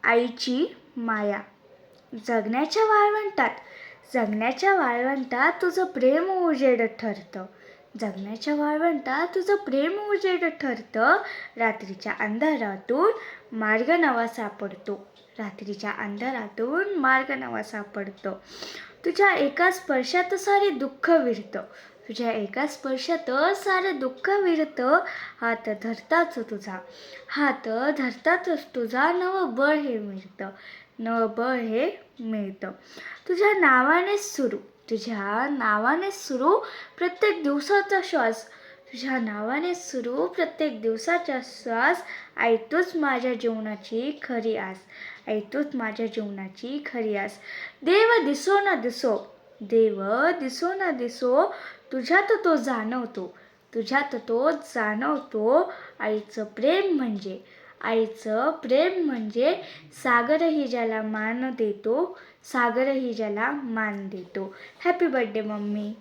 आईची माया. जगण्याच्या वाळवंटात तुझं प्रेम उजेड ठरतं. रात्रीच्या अंधारातून मार्ग नवा सापडतो. तुझ्या एका स्पर्शात सारे दुःख विरतं. हात धरताच तुझा नवबळ हे मिळतं. तुझ्या नावानेच सुरू प्रत्येक दिवसाचा श्वास. आई तूच माझ्या जीवनाची खरी आस. देव दिसो ना दिसो, तुझ्यात तो जाणवतो. आईचं प्रेम म्हणजे सागरही ज्याला मान देतो. Happy birthday mummy.